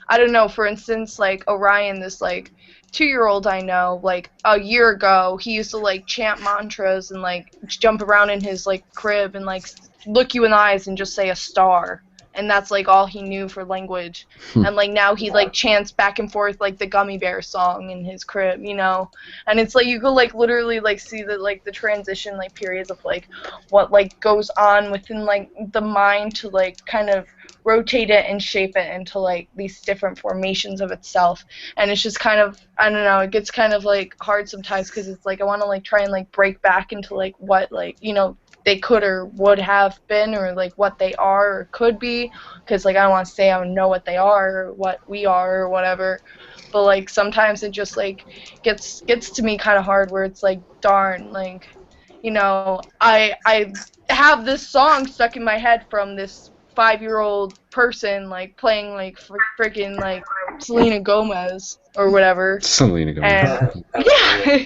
I don't know, for instance, like Orion, this like 2-year-old I know, like a year ago, he used to like chant mantras and like jump around in his like crib and like look you in the eyes and just say a star. And that's like all he knew for language. And like now he like chants back and forth like the Gummy Bear song in his crib, you know. And it's like you could like literally like see the like the transition like periods of like what like goes on within like the mind to like kind of rotate it and shape it into like these different formations of itself. And it's just kind of, I don't know, it gets kind of like hard sometimes, because it's like I want to like try and like break back into like what like, you know, they could or would have been, or like what they are or could be, because like I don't want to say I know what they are or what we are or whatever, but like sometimes it just like gets to me kind of hard, where it's like, darn, like, you know, I have this song stuck in my head from this 5-year-old person like playing like freaking like Selena Gomez or whatever. Selena Gomez. And, yeah,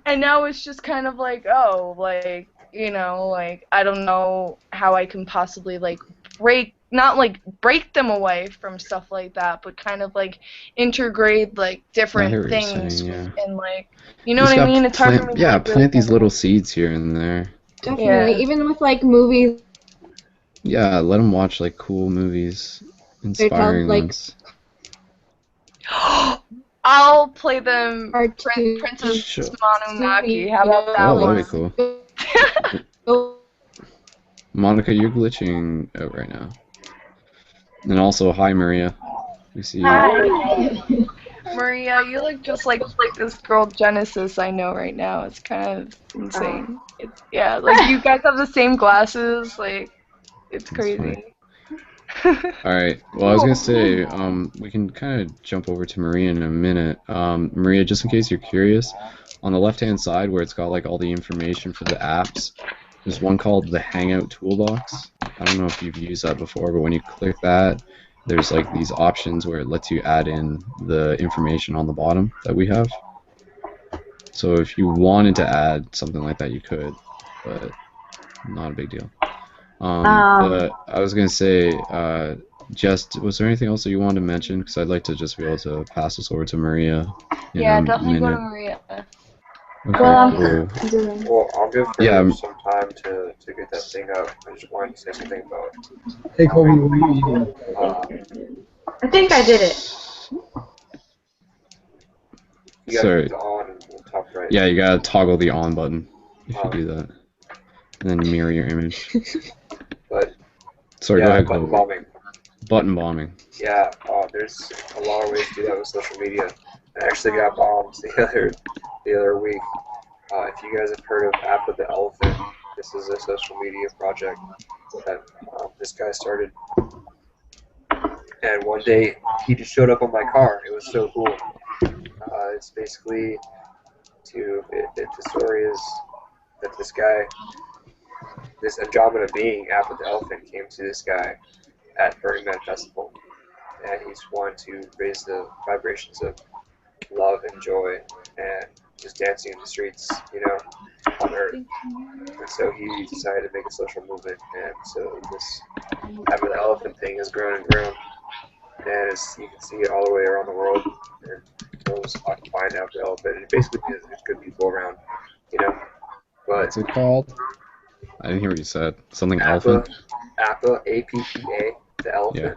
and now it's just kind of like, oh, like, you know, like I don't know how I can possibly like not like break them away from stuff like that, but kind of like integrate like different things and like, you know what I mean? It's hard for me to like, plant these little seeds here and there. Definitely, even with like movies. Yeah, let them watch like cool movies, inspiring ones. I'll play them Princess Mononoke. How about that one? That'd be cool. Monica, you're glitching out right now. And also, hi Maria. We see you. Hi. Maria, you look just like this girl Genesis I know right now. It's kind of insane. Yeah, like you guys have the same glasses. Like, it's crazy. Alright, well I was gonna say, we can kind of jump over to Maria in a minute. Maria, just in case you're curious, on the left-hand side where it's got like all the information for the apps, there's one called the Hangout Toolbox. I don't know if you've used that before, but when you click that, there's like these options where it lets you add in the information on the bottom that we have. So if you wanted to add something like that, you could, but not a big deal. But I was gonna say, just was there anything else that you wanted to mention? Because I'd like to just be able to pass this over to Maria. Yeah, definitely go to Maria. Okay, cool. Well, I'll give her some time to get that thing up. I just wanted to say something about it. Hey Colby, what are you eating? I think I did it. You gotta Sorry. hit the on and top right. Yeah, you gotta toggle the on button if you do that. And then mirror your image. But sorry, yeah, go ahead. button bombing. Button bombing. Yeah, there's a lot of ways to do that with social media. I actually got bombed the other week. If you guys have heard of App with the Elephant, this is a social media project that this guy started. And one day he just showed up on my car. It was so cool. It's basically the story is that this guy, this Andromeda being, App with the Elephant, came to this guy at Burning Man Festival, and he's wanted to raise the vibrations of love and joy and just dancing in the streets, you know, on Earth. And so he decided to make a social movement, and so this App with the Elephant thing has grown and grown, and you can see it all the way around the world, and those occupying App with the Elephant, and basically there's good people around, you know. But what's it called? I didn't hear what you said. Something Appa, elephant? Appa, A-P-P-A, the elephant.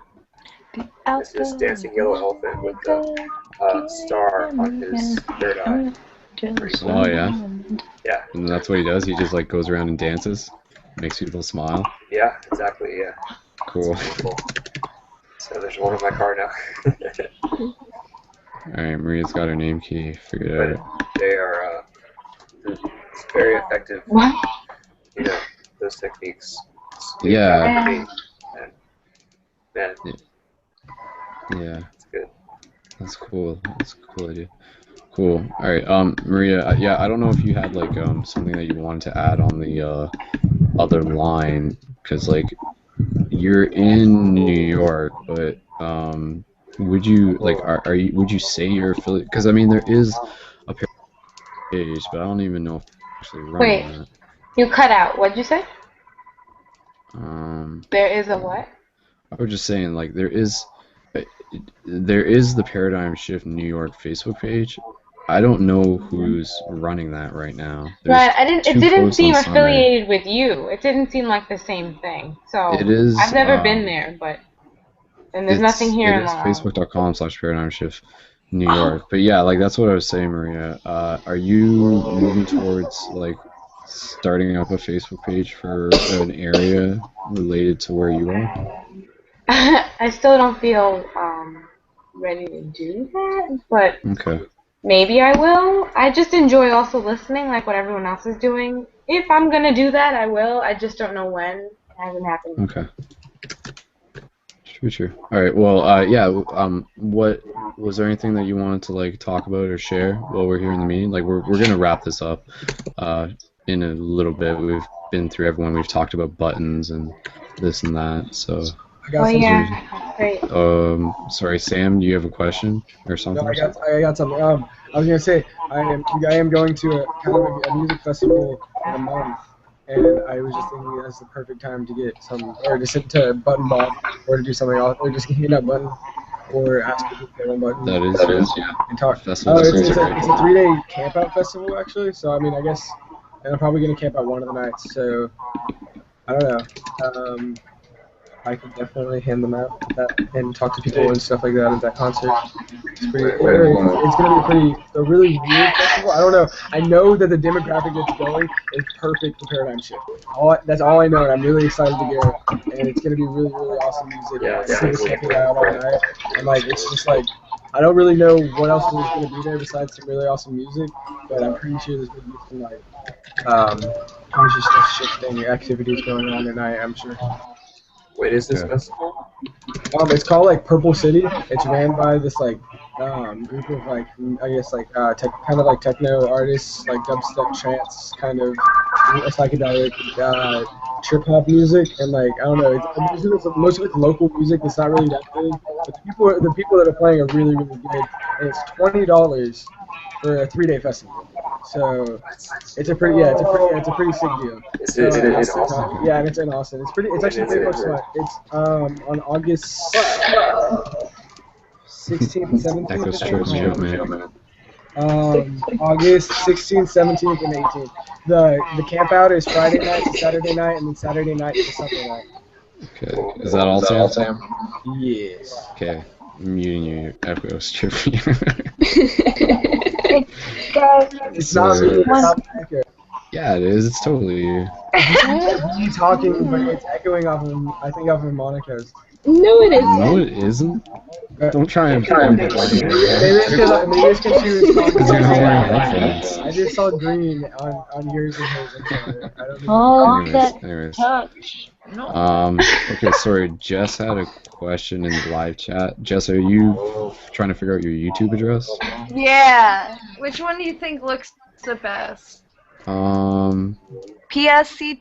Yeah. It's this dancing yellow elephant with the star on his third eye. Oh yeah. Yeah. And that's what he does. He just like goes around and dances, makes people smile. Yeah, exactly. Yeah. Cool. Cool. So there's one in my car now. All right, Maria's got her name key figured out. But they are it's very effective. What? You know, those techniques. Yeah. And man, Yeah. it's good. That's cool. That's a cool idea. Cool. All right. Maria. Yeah. I don't know if you had like something that you wanted to add on the other line, because like you're in New York, but would you like are you would you say you're affiliated? Because I mean there is a page, but I don't even know if they're actually running Wait. that. You cut out. What'd you say? Um, There is a what? I was just saying like there is the Paradigm Shift New York Facebook page. I don't know who's running that right now. There's Right. It two didn't posts seem on Sunday. affiliated with you. It didn't seem like the same thing. So It is. I've never been there, but and there's nothing here It in is the Facebook.com/Paradigm Shift New York. But yeah, like that's what I was saying, Maria. Are you moving towards like starting up a Facebook page for an area related to where you are? I still don't feel ready to do that, but Okay. maybe I will. I just enjoy also listening, like what everyone else is doing. If I'm gonna do that, I will. I just don't know when. It hasn't happened. Okay. True. All right. Well, yeah. What was there anything that you wanted to like talk about or share while we're here in the meeting? Like, we're gonna wrap this up in a little bit. We've been through everyone. We've talked about buttons and this and that. So. I got Oh something. yeah, great. Sorry, Sam. Do you have a question or something? No, I got something. I was gonna say I am going to a kind of a music festival in a month, and I was just thinking that's the perfect time to get some, or to sit to button ball, or to do something else, or just hit that button, or ask people to play one button. That is, yeah. And talk. Festival. It's a 3-day camp out festival actually. So I mean, I guess, and I'm probably gonna camp out one of the nights. So I don't know. I could definitely hand them out and talk to people and stuff like that at that concert. It's gonna be a really weird festival. I don't know. I know that the demographic that's going is perfect for Paradigm Shift. That's all I know, and I'm really excited to go. And it's gonna be really, really awesome music. Yeah, Check it out all night. And like, it's just like, I don't really know what else is gonna be there besides some really awesome music, but I'm pretty sure there's gonna be some like conscious shifting activities going on tonight. I'm sure. Wait, is this festival? It's called like Purple City. It's ran by this like group of like I guess like kind of like techno artists, like dubstep, trance, kind of psychedelic trip hop music, and like I don't know. Most of it's local music. It's not really that good, but the people that are playing are really really good, and it's $20 for a 3-day festival. So it's a pretty sick deal. Is it in Austin? Yeah, and it's in Austin. It's actually pretty much fun. It's on August 16th, 17th. Echoes Church, man. August 16th, 17th, and 18th. The camp out is Friday night to Saturday night, and then Saturday night to Sunday night. Okay. Is that all, Sam? Yes. Okay. I'm muting you. Echoes tripping. It's not me. It's not Echo. Yeah, it is. It's totally you. It's me talking, but it's echoing off of Monica's. No, it isn't. No, it isn't. Don't try and Maybe it's because she was talking. Because you're not wearing headphones. I just saw green on yours and hers. I'm sorry. I don't know. Oh, Anyways. touch. No. Okay, sorry. Jess had a question in the live chat. Jess, are you trying to figure out your YouTube address? Yeah. Which one do you think looks the best? PSCT,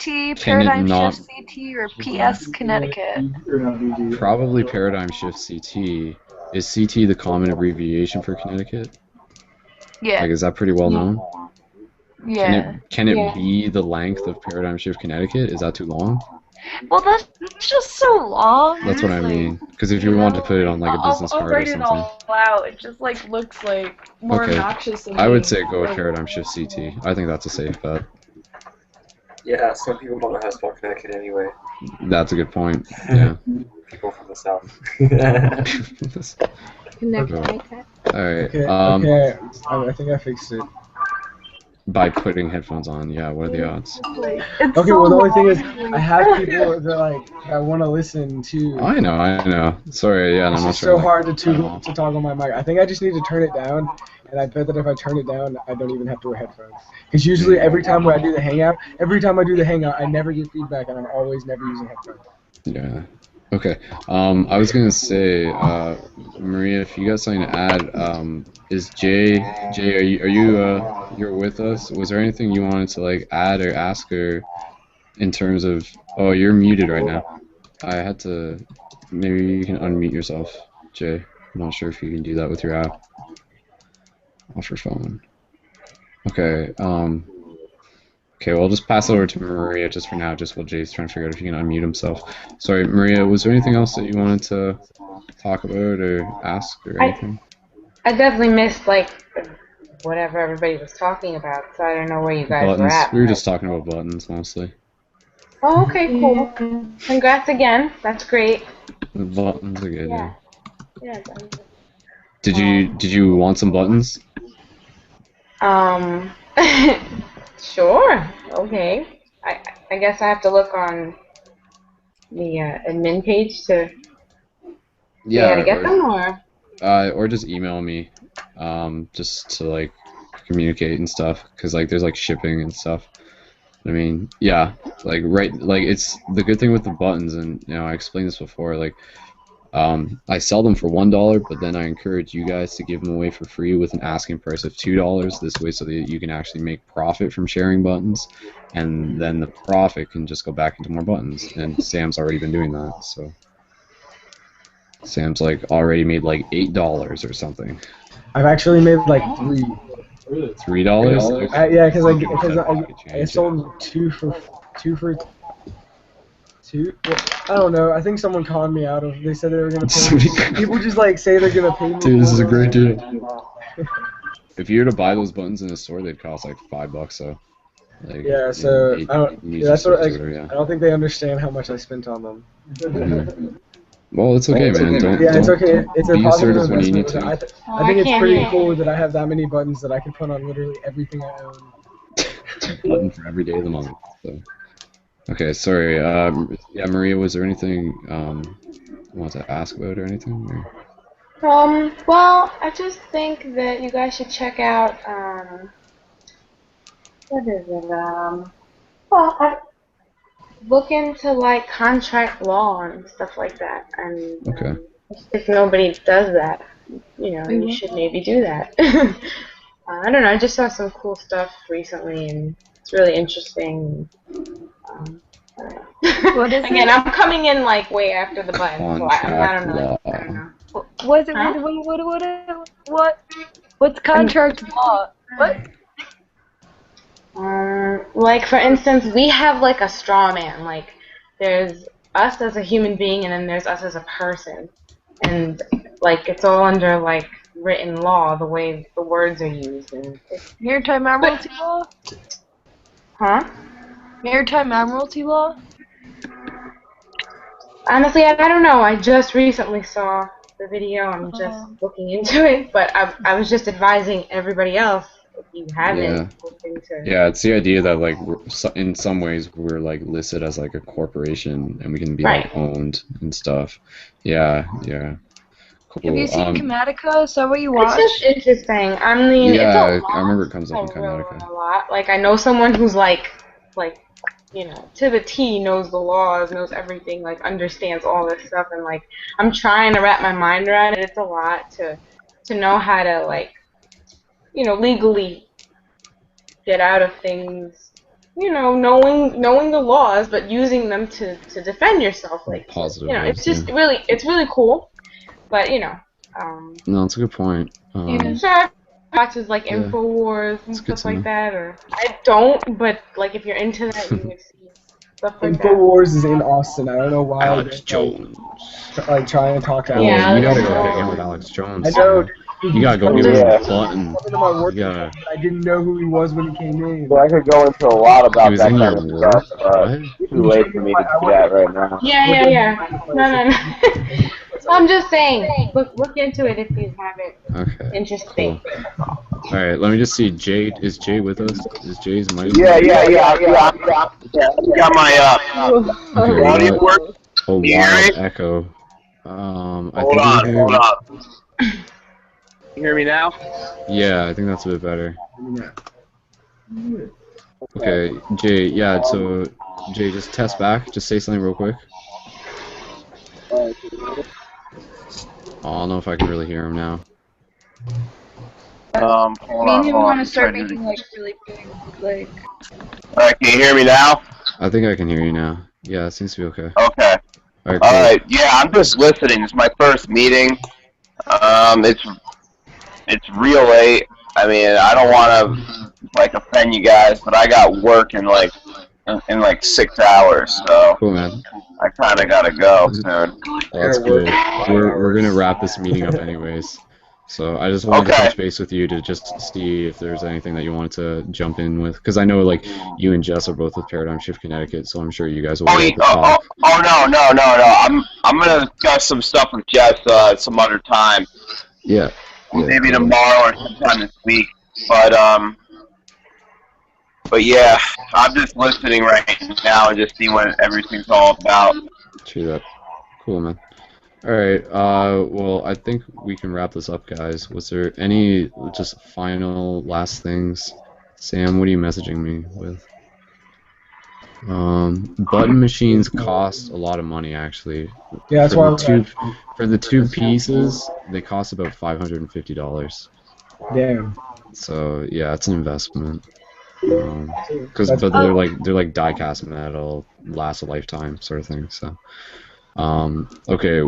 Can it Paradigm not- Shift CT, or PS Connecticut? Probably Paradigm Shift CT. Is CT the common abbreviation for Connecticut? Yeah. Like, is that pretty well known? Yeah. Can it be the length of Paradigm Shift Connecticut? Is that too long? Well, that's just so long. That's what I mean. Because if you want to put it on like a business I'll card or write it something. all out. It just like looks like more Okay. obnoxious than I would me. say go with Paradigm Shift CT. I think that's a safe bet. Yeah, some people don't know how to spell Connecticut anyway. That's a good point. Yeah. People from the south. Connect Okay. like that. Alright. Okay. I think I fixed it. by putting headphones on. Yeah, what are the odds? It's Okay, so well the only thing is, long. I have people that want to listen to. I know. Sorry, yeah, and It's I'm not just trying so to hard cut 'em off. to toggle my mic. I think I just need to turn it down, and I bet that if I turn it down, I don't even have to wear headphones. Because usually every time I do the hangout, I never get feedback, and I'm always never using headphones. Yeah. Okay. I was gonna say, Maria, if you got something to add, is Jay, you're with us? Was there anything you wanted to like add or ask her in terms of? Oh, you're muted right now. I had to. Maybe you can unmute yourself, Jay. I'm not sure if you can do that with your app off your phone. Okay. Okay, well, I'll just pass it over to Maria just for now, just while Jay's trying to figure out if he can unmute himself. Sorry, Maria, was there anything else that you wanted to talk about or ask or anything? I definitely missed like whatever everybody was talking about, so I don't know where you guys were Buttons. at. We were just talking about buttons mostly. Oh, okay, cool. Congrats again. That's great. The buttons are good. Yeah. Yeah. Did you want some buttons? Sure. Okay. I guess I have to look on the admin page to see how to get them, or just email me, just to like communicate and stuff, cause like there's like shipping and stuff. I mean, yeah, like it's the good thing with the buttons, and you know I explained this before, like I sell them for $1, but then I encourage you guys to give them away for free with an asking price of $2 this way, so that you can actually make profit from sharing buttons, and then the profit can just go back into more buttons. And Sam's already been doing that, so Sam's like already made like $8 or something. I've actually made like $3. $3? Yeah, because I sold two for. Well, I don't know. I think someone conned me out of. They said they were gonna pay me. People just like say they're gonna pay me. Dude, this is a great deal. If you were to buy those buttons in a store, they'd cost like $5. So. Like, yeah. So I don't. Yeah, that's what. Yeah. I don't think they understand how much I spent on them. Mm-hmm. Well, it's okay, man. It's okay. It's a be positive assertive when you need investment. to. I think it's pretty cool that I have that many buttons that I can put on literally everything I own. Button for every day of the month. So. Okay, sorry. Yeah, Maria, was there anything you want to ask about or anything? Or? Well, I just think that you guys should check out, what is it, look into, like, contract law and stuff like that, and okay. If nobody does that, you know, you should maybe do that. I don't know, I just saw some cool stuff recently, and it's really interesting. What is Again, it? I'm coming in like way after the button, so I don't know. What's it? What's contract law? What? Like for instance, we have like a straw man. Like there's us as a human being, and then there's us as a person, and like it's all under like written law, the way the words are used. And Maritime Admiralty law? Huh? Maritime Admiralty law? Honestly, I don't know. I just recently saw the video. I'm just looking into it, but I was just advising everybody else if you haven't looked into it. Yeah, it's the idea that like in some ways we're like listed as like a corporation and we can be like owned and stuff. Yeah. Cool. Have you seen Chematica? Is that what you watch? It's just interesting. I mean, yeah, it's a lot. I remember it comes up in Chematica. A lot. Like I know someone who's like, you know, to the T knows the laws, knows everything, like understands all this stuff, and like I'm trying to wrap my mind around it. It's a lot to know how to like, you know, legally get out of things. You know, knowing the laws, but using them to defend yourself. Like positive. You know, it's just really cool. But you know. No, it's a good point. Sure. Watches like InfoWars and stuff like that, or I don't, but like if you're into that, you would see stuff like InfoWars is in Austin. I don't know why. Alex Jones. Like trying to talk to Alex. Yeah, you gotta go hang out with Alex Jones. I know. You gotta go give him a button. I didn't know who he was when he came in. So I could go into a lot about that in kind your of work? stuff, but too late for me to do that right now. Yeah. No. I'm just saying, look into it if you have it. Okay. Interesting. Cool. All right, let me just see. Jay, is Jay with us? Is Jay's mic? Yeah. Got my Okay, we audio got work. a you hear wild me? echo. I Hold think on, we hear. hold on. You hear me now? Yeah, I think that's a bit better. Okay, Jay. Yeah, so Jay, just test back. Just say something real quick. Oh, I don't know if I can really hear him now. Hold Me on, and him hold want on. to start making like really big, like. Alright, can you hear me now? I think I can hear you now. Yeah, it seems to be okay. Okay. All right, cool. Alright, yeah, I'm just listening. It's my first meeting. It's real late. I mean, I don't want to like offend you guys, but I got work in like 6 hours, so Cool, man. I kind of gotta go soon. Well, that's good. We're gonna wrap this meeting up anyways. So I just wanted to touch base with you to just see if there's anything that you wanted to jump in with, because I know like you and Jess are both with Paradigm Shift Connecticut, so I'm sure you guys will be able to talk. No. I'm gonna discuss some stuff with Jess some other time. Yeah. Maybe tomorrow or sometime this week. But yeah, I'm just listening right now and just seeing what everything's all about. True that. Cool, man. Alright, well, I think we can wrap this up, guys. Was there any just final last things? Sam, what are you messaging me with? Button machines cost a lot of money, actually. Yeah, that's why for the two pieces, they cost about $550. Damn. So yeah, it's an investment. But they're like die-cast metal, last a lifetime sort of thing. So, okay.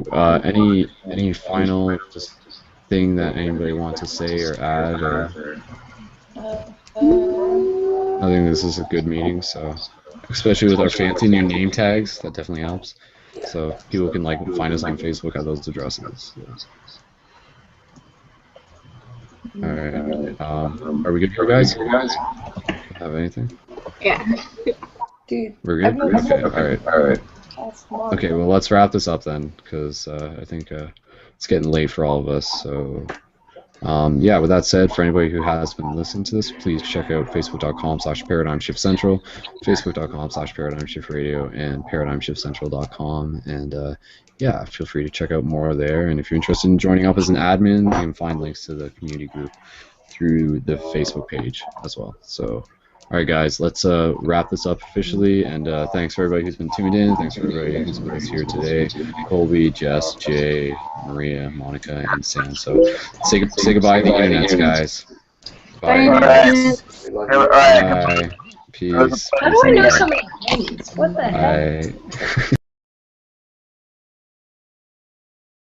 Any final just thing that anybody wants to say or add? Or I think this is a good meeting. So, especially with our fancy new name tags, that definitely helps. So people can like find us on Facebook at those addresses. Yeah. All right. Are we good here, guys? Have anything? Yeah. Dude. We're good? Okay, alright. Okay, well, let's wrap this up then, because I think it's getting late for all of us. So, yeah, with that said, for anybody who has been listening to this, please check out facebook.com/ParadigmShiftCentral, facebook.com/ParadigmShiftRadio, and ParadigmShiftCentral.com. And yeah, feel free to check out more there. And if you're interested in joining up as an admin, you can find links to the community group through the Facebook page as well. So, all right, guys, let's wrap this up officially. And thanks for everybody who's been tuned in. Thanks for everybody who's with us here today. Colby, Jess, Jay, Maria, Monica, and Sam. So say goodbye to the internets, guys. Bye. Bye. Bye. Peace. How do I know so many names? What the heck? Bye.